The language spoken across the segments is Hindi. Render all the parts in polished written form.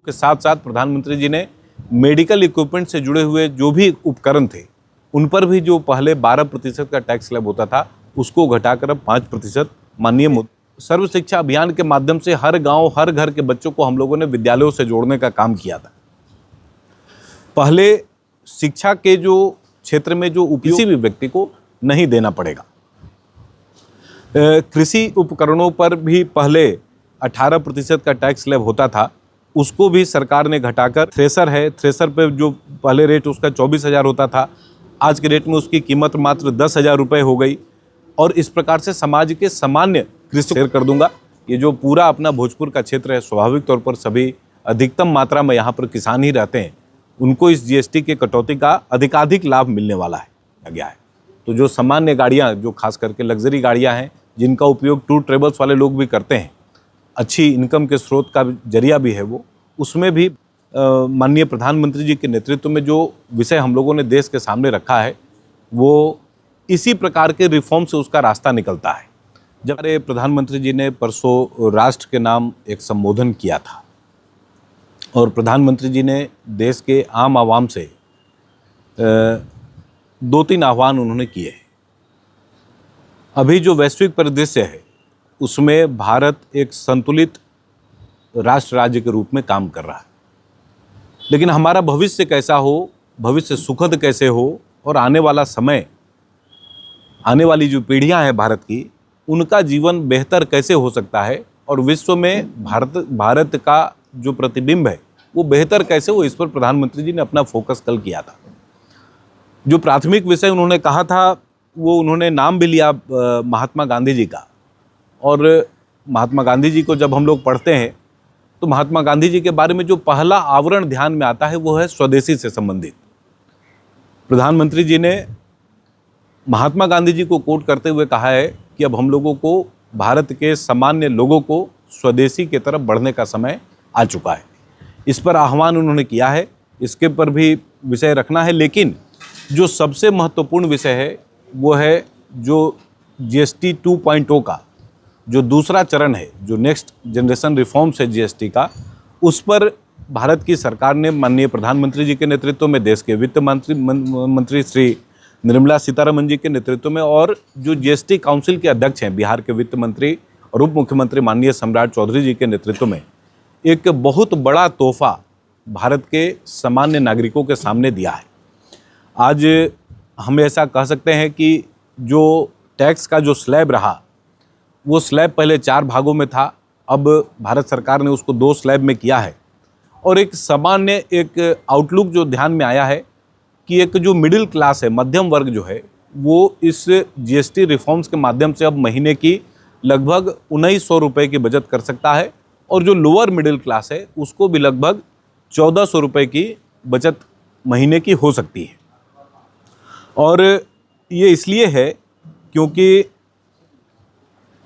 के साथ साथ प्रधानमंत्री जी ने मेडिकल इक्विपमेंट से जुड़े हुए जो भी उपकरण थे उन पर भी जो पहले 12% का टैक्स स्लैब होता था उसको घटाकर अब 5% माननीय सर्व शिक्षा अभियान के माध्यम से हर गांव हर घर के बच्चों को हम लोगों ने विद्यालयों से जोड़ने का काम किया था। पहले शिक्षा के जो क्षेत्र में जो किसी भी व्यक्ति को नहीं देना पड़ेगा। कृषि उपकरणों पर भी पहले 18% का टैक्स स्लैब होता था, उसको भी सरकार ने घटाकर थ्रेसर है, थ्रेसर पे जो पहले रेट उसका 24,000 होता था, आज के रेट में उसकी कीमत मात्र 10,000 रुपये हो गई। और इस प्रकार से समाज के सामान्य कृषि शेयर कर दूंगा, ये जो पूरा अपना भोजपुर का क्षेत्र है स्वाभाविक तौर पर सभी अधिकतम मात्रा में यहाँ पर किसान ही रहते हैं, उनको इस जीएसटी के कटौती का अधिकाधिक लाभ मिलने वाला है गया है। तो जो सामान्य गाड़ियाँ जो खास करके लग्जरी गाड़ियाँ हैं जिनका उपयोग टूर ट्रेवल्स वाले लोग भी करते हैं, अच्छी इनकम के स्रोत का जरिया भी है वो, उसमें भी माननीय प्रधानमंत्री जी के नेतृत्व में जो विषय हम लोगों ने देश के सामने रखा है वो इसी प्रकार के रिफॉर्म से उसका रास्ता निकलता है। जब हमारे प्रधानमंत्री जी ने परसों राष्ट्र के नाम एक संबोधन किया था और प्रधानमंत्री जी ने देश के आम आवाम से 2-3 आह्वान उन्होंने किए हैं। अभी जो वैश्विक परिदृश्य है उसमें भारत एक संतुलित राष्ट्र राज्य के रूप में काम कर रहा है, लेकिन हमारा भविष्य कैसा हो, भविष्य सुखद कैसे हो और आने वाला समय, आने वाली जो पीढ़ियां हैं भारत की, उनका जीवन बेहतर कैसे हो सकता है और विश्व में भारत का जो प्रतिबिंब है वो बेहतर कैसे हो, इस पर प्रधानमंत्री जी ने अपना फोकस कल किया था। जो प्राथमिक विषय उन्होंने कहा था वो उन्होंने नाम भी लिया महात्मा गांधी जी का, और महात्मा गांधी जी को जब हम लोग पढ़ते हैं तो महात्मा गांधी जी के बारे में जो पहला आवरण ध्यान में आता है वो है स्वदेशी से संबंधित। प्रधानमंत्री जी ने महात्मा गांधी जी को कोट करते हुए कहा है कि अब हम लोगों को, भारत के सामान्य लोगों को स्वदेशी की तरफ बढ़ने का समय आ चुका है। इस पर आह्वान उन्होंने किया है, इसके पर भी विषय रखना है, लेकिन जो सबसे महत्वपूर्ण विषय है वो है जो जीएसटी 2.0 का जो दूसरा चरण है, जो नेक्स्ट जनरेशन रिफॉर्म्स है जीएसटी का, उस पर भारत की सरकार ने माननीय प्रधानमंत्री जी के नेतृत्व में, देश के वित्त मंत्री श्री निर्मला सीतारमण जी के नेतृत्व में और जो जीएसटी काउंसिल के अध्यक्ष हैं बिहार के वित्त मंत्री और उप मुख्यमंत्री माननीय सम्राट चौधरी जी के नेतृत्व में एक बहुत बड़ा तोहफा भारत के सामान्य नागरिकों के सामने दिया है। आज हम ऐसा कह सकते हैं कि जो टैक्स का जो स्लैब रहा वो स्लैब पहले 4 भागों में था, अब भारत सरकार ने उसको 2 स्लैब में किया है और एक सामान्य एक आउटलुक जो ध्यान में आया है कि एक जो मिडिल क्लास है, मध्यम वर्ग जो है, वो इस जीएसटी रिफॉर्म्स के माध्यम से अब महीने की लगभग 1900 रुपये की बचत कर सकता है और जो लोअर मिडिल क्लास है उसको भी लगभग 1400 रुपये की बचत महीने की हो सकती है। और ये इसलिए है क्योंकि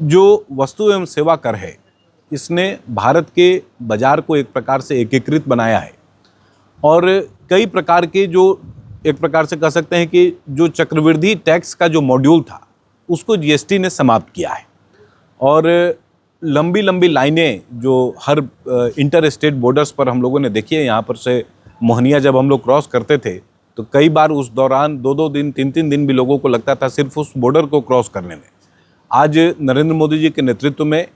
जो वस्तु एवं सेवा कर है इसने भारत के बाजार को एक प्रकार से एकीकृत बनाया है और कई प्रकार के जो एक प्रकार से कह सकते हैं कि जो चक्रवृद्धि टैक्स का जो मॉड्यूल था उसको जीएसटी ने समाप्त किया है। और लंबी लंबी लाइनें जो हर इंटर स्टेट बॉर्डर्स पर हम लोगों ने देखी है, यहाँ पर से मोहनिया जब हम लोग क्रॉस करते थे तो कई बार उस दौरान 2-2 दिन 3-3 दिन भी लोगों को लगता था सिर्फ उस बॉर्डर को क्रॉस करने में। आज नरेंद्र मोदी जी के नेतृत्व में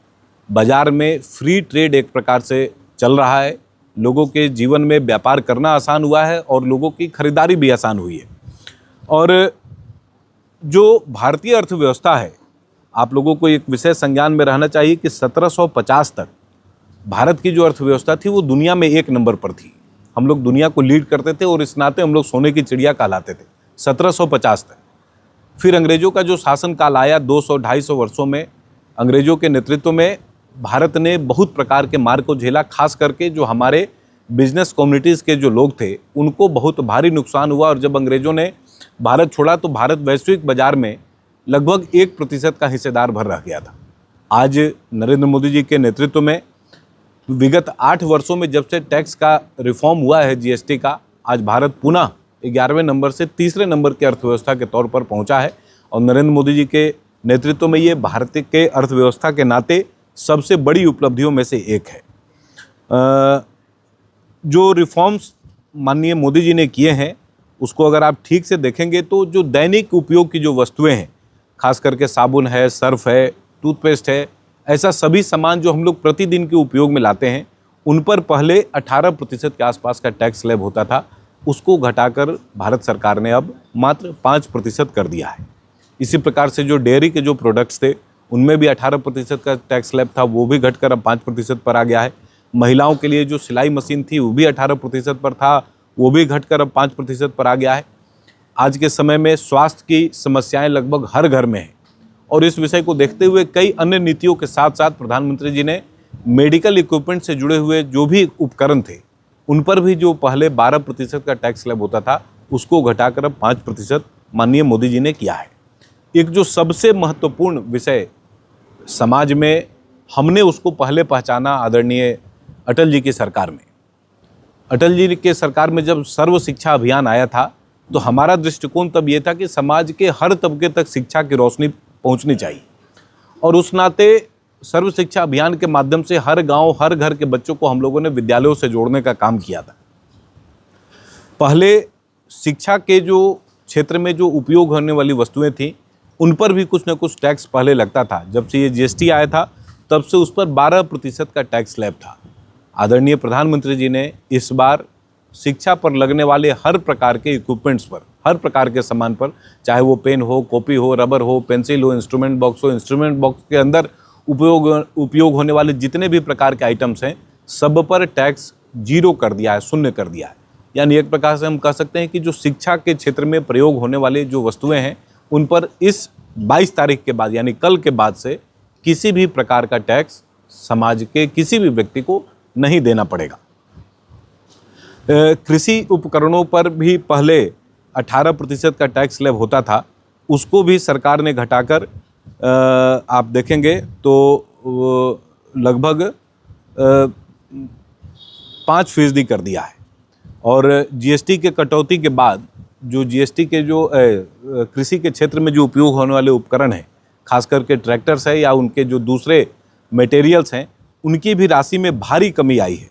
बाज़ार में फ्री ट्रेड एक प्रकार से चल रहा है, लोगों के जीवन में व्यापार करना आसान हुआ है और लोगों की खरीदारी भी आसान हुई है। और जो भारतीय अर्थव्यवस्था है, आप लोगों को एक विषय संज्ञान में रहना चाहिए कि 1750 तक भारत की जो अर्थव्यवस्था थी वो दुनिया में 1 नंबर पर थी। हम लोग दुनिया को लीड करते थे और इस नाते हम लोग सोने की चिड़िया कहलाते थे 1750 तक। फिर अंग्रेज़ों का जो शासनकाल आया 200-250 वर्षों में, अंग्रेज़ों के नेतृत्व में भारत ने बहुत प्रकार के मार को झेला। खास करके जो हमारे बिजनेस कम्युनिटीज़ के जो लोग थे उनको बहुत भारी नुकसान हुआ और जब अंग्रेज़ों ने भारत छोड़ा तो भारत वैश्विक बाज़ार में लगभग 1% का हिस्सेदार भर रह गया था। आज नरेंद्र मोदी जी के नेतृत्व में विगत 8 वर्षों में जब से टैक्स का रिफॉर्म हुआ है जीएसटी का, आज भारत पुनः 11वें नंबर से 3रे नंबर की अर्थव्यवस्था के तौर पर पहुंचा है और नरेंद्र मोदी जी के नेतृत्व में ये भारत के अर्थव्यवस्था के नाते सबसे बड़ी उपलब्धियों में से एक है। जो रिफॉर्म्स माननीय मोदी जी ने किए हैं उसको अगर आप ठीक से देखेंगे तो जो दैनिक उपयोग की जो वस्तुएं हैं, खास करके साबुन है, सर्फ है, टूथपेस्ट है, ऐसा सभी सामान जो हम लोग प्रतिदिन के उपयोग में लाते हैं, उन पर पहले 18% के आसपास का टैक्स स्लैब होता था। उसको घटाकर भारत सरकार ने अब मात्र 5% कर दिया है। इसी प्रकार से जो डेयरी के जो प्रोडक्ट्स थे उनमें भी 18% का टैक्स स्लैब था, वो भी घटकर अब 5% पर आ गया है। महिलाओं के लिए जो सिलाई मशीन थी वो भी 18% पर था, वो भी घटकर अब 5% पर आ गया है। आज के समय में स्वास्थ्य की समस्याएं लगभग हर घर में हैं और इस विषय को देखते हुए कई अन्य नीतियों के साथ साथ प्रधानमंत्री जी ने मेडिकल इक्विपमेंट से जुड़े हुए जो भी उपकरण थे उन पर भी जो पहले 12% का टैक्स स्लैब होता था उसको घटाकर अब 5% माननीय मोदी जी ने किया है। एक जो सबसे महत्वपूर्ण विषय समाज में हमने उसको पहले पहचाना आदरणीय अटल जी की सरकार में। अटल जी के सरकार में जब सर्व शिक्षा अभियान आया था तो हमारा दृष्टिकोण तब ये था कि समाज के हर तबके तक शिक्षा की रोशनी पहुंचनी चाहिए और उस नाते सर्व शिक्षा अभियान के माध्यम से हर गांव, हर घर के बच्चों को हम लोगों ने विद्यालयों से जोड़ने का काम किया था। पहले शिक्षा के जो क्षेत्र में जो उपयोग होने वाली वस्तुएं थी उन पर भी कुछ न कुछ टैक्स पहले लगता था। जब से ये जीएसटी आया था तब से उस पर 12% का टैक्स स्लैब था। आदरणीय प्रधानमंत्री जी ने इस बार शिक्षा पर लगने वाले हर प्रकार के इक्विपमेंट्स पर, हर प्रकार के सामान पर, चाहे वो पेन हो, कॉपी हो, रबर हो, पेंसिल हो, इंस्ट्रूमेंट बॉक्स के अंदर उपयोग होने वाले जितने भी प्रकार के आइटम्स हैं सब पर टैक्स 0 कर दिया है, शून्य कर दिया है। यानी एक प्रकार से हम कह सकते हैं कि जो शिक्षा के क्षेत्र में प्रयोग होने वाले जो वस्तुएं हैं उन पर इस 22 तारीख के बाद यानी कल के बाद से किसी भी प्रकार का टैक्स समाज के किसी भी व्यक्ति को नहीं देना पड़ेगा। कृषि उपकरणों पर भी पहले 18% का टैक्स स्लैब होता था, उसको भी सरकार ने घटाकर आप देखेंगे तो लगभग 5% कर दिया है। और जीएसटी के कटौती के बाद जो जीएसटी के जो कृषि के क्षेत्र में जो उपयोग होने वाले उपकरण हैं, खास करके ट्रैक्टर्स है या उनके जो दूसरे मटेरियल्स हैं, उनकी भी राशि में भारी कमी आई है।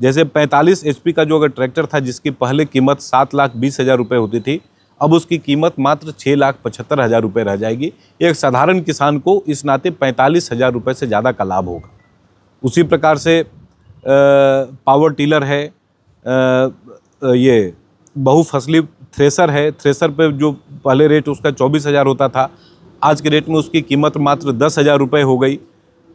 जैसे 45 HP का जो अगर ट्रैक्टर था जिसकी पहले कीमत 7,20,000 रुपये होती थी, अब उसकी कीमत मात्र 6,75,000 रुपये रह जाएगी। एक साधारण किसान को इस नाते 45,000 रुपये से ज़्यादा का लाभ होगा। उसी प्रकार से पावर टिलर है, ये बहुफसली थ्रेसर है, थ्रेसर पे जो पहले रेट उसका 24,000 होता था, आज के रेट में उसकी कीमत मात्र 10,000 रुपये हो गई।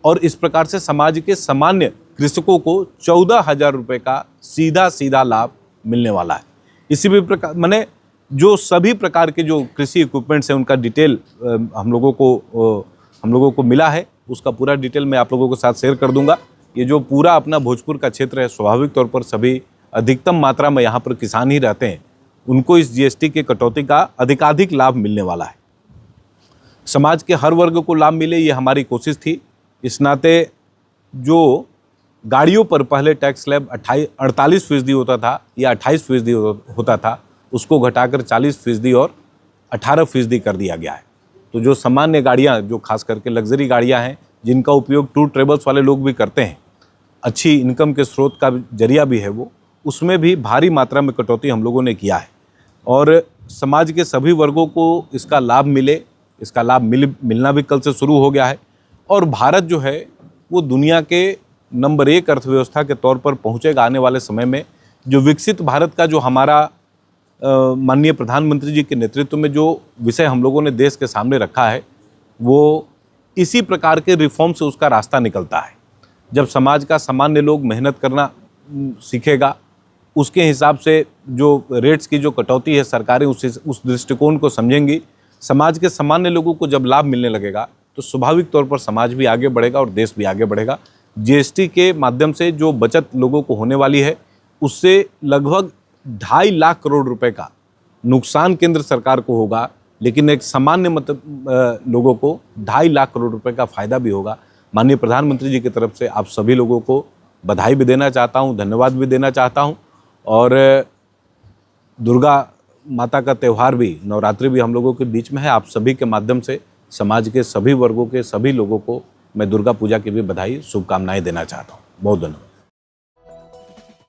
और इस प्रकार से समाज के सामान्य कृषकों को 14,000 रुपये का सीधा लाभ मिलने वाला है। इसी भी प्रकार माने जो सभी प्रकार के जो कृषि इक्विपमेंट्स हैं उनका डिटेल हम लोगों को मिला है, उसका पूरा डिटेल मैं आप लोगों के साथ शेयर कर दूंगा। ये जो पूरा अपना भोजपुर का क्षेत्र है, स्वाभाविक तौर पर सभी अधिकतम मात्रा में यहाँ पर किसान ही रहते हैं, उनको इस जीएसटी के कटौती का अधिकाधिक लाभ मिलने वाला है। समाज के हर वर्ग को लाभ मिले, ये हमारी कोशिश थी। इस नाते जो गाड़ियों पर पहले टैक्स स्लैब 48% होता था या 28% होता था, उसको घटाकर 40% और 18% कर दिया गया है। तो जो सामान्य गाड़ियाँ, जो खास करके लग्जरी गाड़ियाँ हैं जिनका उपयोग टूर ट्रेवल्स वाले लोग भी करते हैं, अच्छी इनकम के स्रोत का जरिया भी है वो, उसमें भी भारी मात्रा में कटौती हम लोगों ने किया है। और समाज के सभी वर्गों को इसका लाभ मिले, इसका लाभ मिलना भी कल से शुरू हो गया है। और भारत जो है वो दुनिया के नंबर 1 अर्थव्यवस्था के तौर पर पहुंचेगा आने वाले समय में। जो विकसित भारत का जो हमारा माननीय प्रधानमंत्री जी के नेतृत्व में जो विषय हम लोगों ने देश के सामने रखा है, वो इसी प्रकार के रिफॉर्म से उसका रास्ता निकलता है। जब समाज का सामान्य लोग मेहनत करना सीखेगा, उसके हिसाब से जो रेट्स की जो कटौती है सरकारें उस दृष्टिकोण को समझेंगी, समाज के सामान्य लोगों को जब लाभ मिलने लगेगा तो स्वाभाविक तौर पर समाज भी आगे बढ़ेगा और देश भी आगे बढ़ेगा। जीएसटी के माध्यम से जो बचत लोगों को होने वाली है, उससे लगभग 2.5 लाख करोड़ रुपए का नुकसान केंद्र सरकार को होगा, लेकिन एक सामान्य लोगों को 2.5 लाख करोड़ रुपए का फायदा भी होगा। माननीय प्रधानमंत्री जी की तरफ से आप सभी लोगों को बधाई भी देना चाहता हूँ, धन्यवाद भी देना चाहता हूँ। और दुर्गा माता का त्यौहार भी, नवरात्रि भी हम लोगों के बीच में है। आप सभी के माध्यम से समाज के सभी वर्गों के सभी लोगों को मैं दुर्गा पूजा की भी बधाई, शुभकामनाएं देना चाहता हूँ। बहुत धन्यवाद।